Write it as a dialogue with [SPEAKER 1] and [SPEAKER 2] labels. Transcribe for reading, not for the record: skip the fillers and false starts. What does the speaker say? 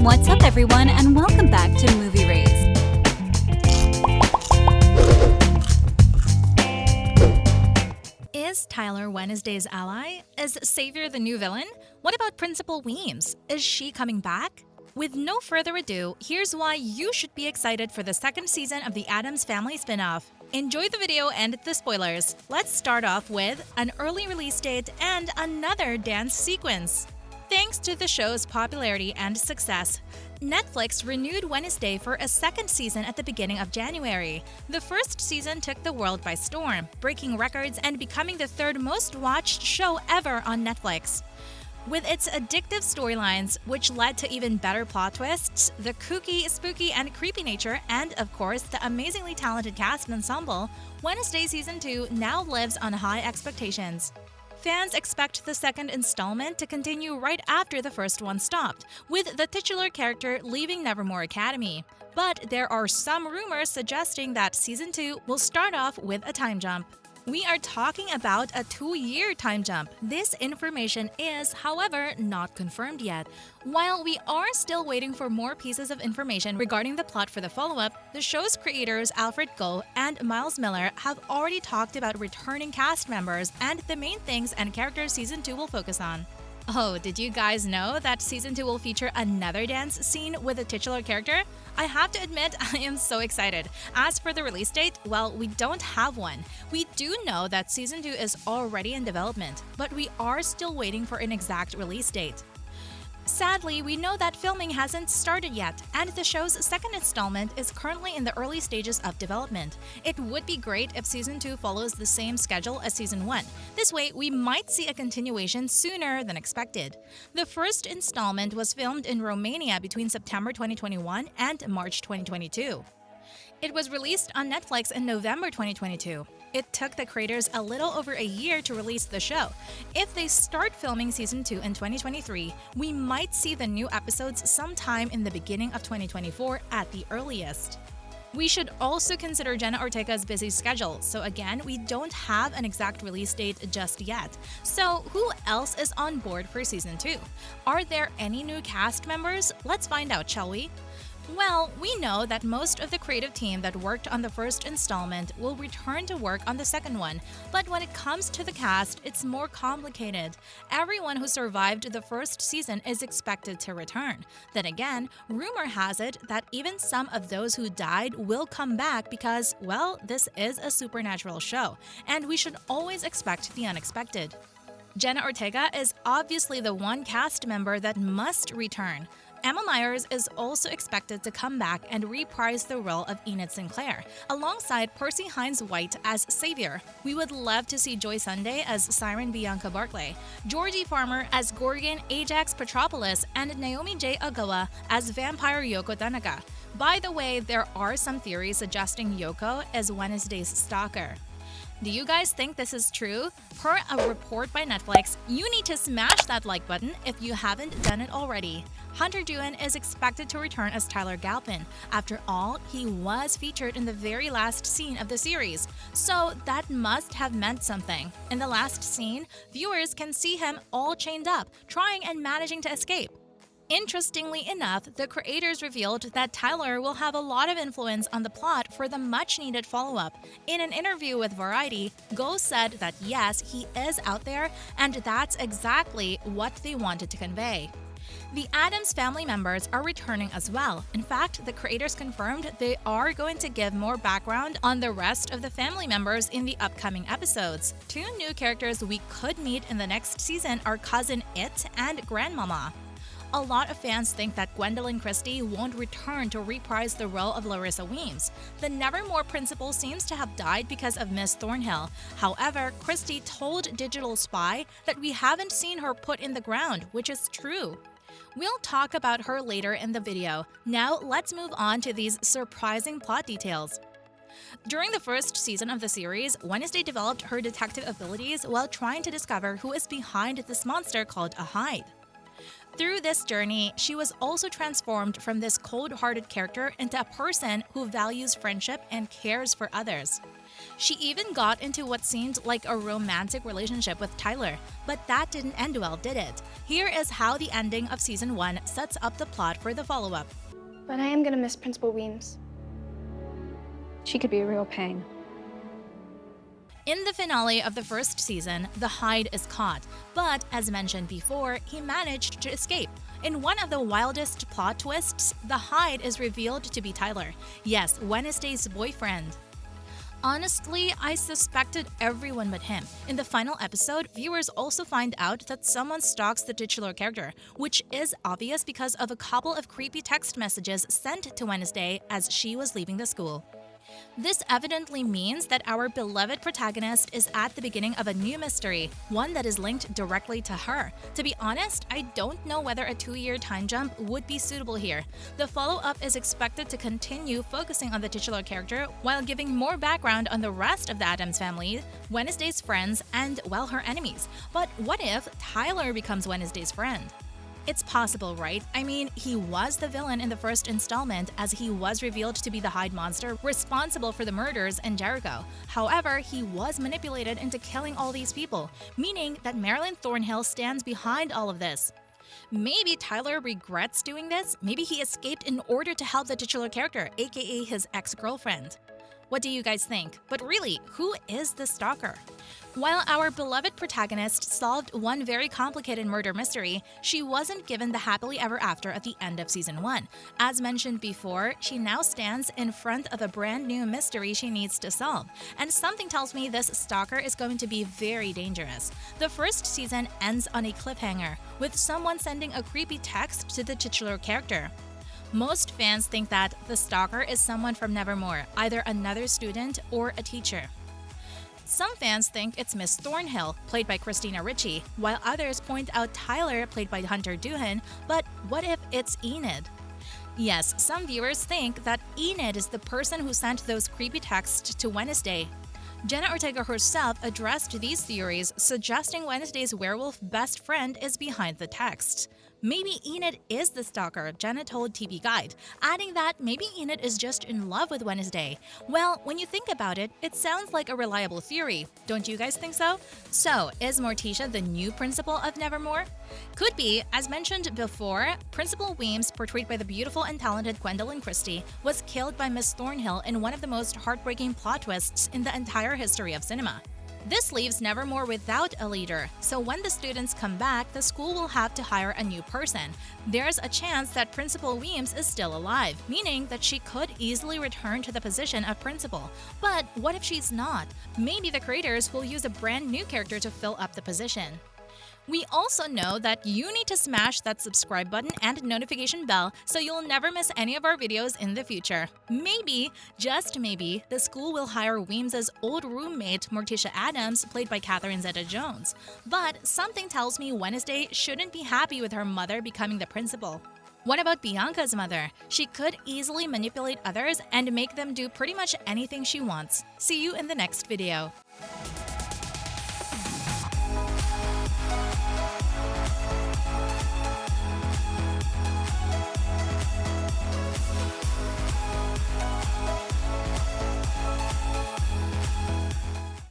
[SPEAKER 1] What's up, everyone, and welcome back to Movie Raised. Is Tyler Wednesday's ally? Is Xavier the new villain? What about Principal Weems? Is she coming back? With no further ado, here's why you should be excited for the second season of the Addams Family spin-off. Enjoy the video and the spoilers. Let's start off with an early release date and another dance sequence. Thanks to the show's popularity and success, Netflix renewed Wednesday for a second season at the beginning of January. The first season took the world by storm, breaking records and becoming the third most watched show ever on Netflix. With its addictive storylines, which led to even better plot twists, the kooky, spooky, and creepy nature, and of course the amazingly talented cast and ensemble, Wednesday Season 2 now lives on high expectations. Fans expect the second installment to continue right after the first one stopped, with the titular character leaving Nevermore Academy. But there are some rumors suggesting that Season 2 will start off with a time jump. We are talking about a 2-year time jump. This information is, however, not confirmed yet. While we are still waiting for more pieces of information regarding the plot for the follow-up, the show's creators Alfred Gough and Miles Millar have already talked about returning cast members and the main things and characters Season 2 will focus on. Oh, did you guys know that Season 2 will feature another dance scene with a titular character? I have to admit, I am so excited. As for the release date, well, we don't have one. We do know that Season 2 is already in development, but we are still waiting for an exact release date. Sadly, we know that filming hasn't started yet, and the show's second installment is currently in the early stages of development. It would be great if Season 2 follows the same schedule as Season 1. This way, we might see a continuation sooner than expected. The first installment was filmed in Romania between September 2021 and March 2022. It was released on Netflix in November 2022. It took the creators a little over a year to release the show. If they start filming Season 2 in 2023, we might see the new episodes sometime in the beginning of 2024 at the earliest. We should also consider Jenna Ortega's busy schedule, so again, we don't have an exact release date just yet. So who else is on board for Season 2? Are there any new cast members? Let's find out, shall we? Well, we know that most of the creative team that worked on the first installment will return to work on the second one, but when it comes to the cast, it's more complicated. Everyone who survived the first season is expected to return. Then again, rumor has it that even some of those who died will come back because, well, this is a supernatural show, and we should always expect the unexpected. Jenna Ortega is obviously the one cast member that must return. Emma Myers is also expected to come back and reprise the role of Enid Sinclair, alongside Percy Hines-White as Xavier. We would love to see Joy Sunday as Siren Bianca Barclay, Georgie Farmer as Gorgon Ajax Petropoulos, and Naomi J. Ogawa as Vampire Yoko Tanaka. By the way, there are some theories suggesting Yoko is Wednesday's stalker. Do you guys think this is true? Per a report by Netflix, you need to smash that like button if you haven't done it already. Hunter Doohan is expected to return as Tyler Galpin. After all, he was featured in the very last scene of the series, so that must have meant something. In the last scene, viewers can see him all chained up, trying and managing to escape. Interestingly enough, the creators revealed that Tyler will have a lot of influence on the plot for the much-needed follow-up. In an interview with Variety, Gough said that yes, he is out there, and that's exactly what they wanted to convey. The Addams family members are returning as well. In fact, the creators confirmed they are going to give more background on the rest of the family members in the upcoming episodes. 2 new characters we could meet in the next season are Cousin It and Grandmama. A lot of fans think that Gwendoline Christie won't return to reprise the role of Larissa Weems. The Nevermore principal seems to have died because of Miss Thornhill. However, Christie told Digital Spy that we haven't seen her put in the ground, which is true. We'll talk about her later in the video. Now let's move on to these surprising plot details. During the first season of the series, Wednesday developed her detective abilities while trying to discover who is behind this monster called a hive. Through this journey, she was also transformed from this cold-hearted character into a person who values friendship and cares for others. She even got into what seemed like a romantic relationship with Tyler, but that didn't end well, did it? Here is how the ending of Season 1 sets up the plot for the follow-up.
[SPEAKER 2] But I am gonna miss Principal Weems.
[SPEAKER 3] She could be a real pain.
[SPEAKER 1] In the finale of the first season, the Hyde is caught, but as mentioned before, he managed to escape. In one of the wildest plot twists, the Hyde is revealed to be Tyler. Yes, Wednesday's boyfriend. Honestly, I suspected everyone but him. In the final episode, viewers also find out that someone stalks the titular character, which is obvious because of a couple of creepy text messages sent to Wednesday as she was leaving the school. This evidently means that our beloved protagonist is at the beginning of a new mystery, one that is linked directly to her. To be honest, I don't know whether a 2-year time jump would be suitable here. The follow-up is expected to continue focusing on the titular character while giving more background on the rest of the Addams family, Wednesday's friends, and, well, her enemies. But what if Tyler becomes Wednesday's friend? It's possible, right? I mean, he was the villain in the first installment as he was revealed to be the Hyde monster responsible for the murders in Jericho. However, he was manipulated into killing all these people, meaning that Marilyn Thornhill stands behind all of this. Maybe Tyler regrets doing this. Maybe he escaped in order to help the titular character, aka his ex-girlfriend. What do you guys think? But really, who is the stalker? While our beloved protagonist solved one very complicated murder mystery, she wasn't given the happily ever after at the end of Season 1. As mentioned before, she now stands in front of a brand new mystery she needs to solve, and something tells me this stalker is going to be very dangerous. The first season ends on a cliffhanger, with someone sending a creepy text to the titular character. Most fans think that the stalker is someone from Nevermore, either another student or a teacher. Some fans think it's Miss Thornhill, played by Christina Ricci, while others point out Tyler, played by Hunter Doohan, but what if it's Enid? Yes, some viewers think that Enid is the person who sent those creepy texts to Wednesday. Jenna Ortega herself addressed these theories, suggesting Wednesday's werewolf best friend is behind the texts. Maybe Enid is the stalker, Jenna told TV Guide, adding that maybe Enid is just in love with Wednesday. Well, when you think about it, it sounds like a reliable theory. Don't you guys think so? So, is Morticia the new principal of Nevermore? Could be. As mentioned before, Principal Weems, portrayed by the beautiful and talented Gwendoline Christie, was killed by Miss Thornhill in one of the most heartbreaking plot twists in the entire history of cinema. This leaves Nevermore without a leader, so when the students come back, the school will have to hire a new person. There's a chance that Principal Weems is still alive, meaning that she could easily return to the position of principal. But what if she's not? Maybe the creators will use a brand new character to fill up the position. We also know that you need to smash that subscribe button and notification bell so you'll never miss any of our videos in the future. Maybe, just maybe, the school will hire Weems' old roommate Morticia Addams, played by Catherine Zeta-Jones. But something tells me Wednesday shouldn't be happy with her mother becoming the principal. What about Bianca's mother? She could easily manipulate others and make them do pretty much anything she wants. See you in the next video.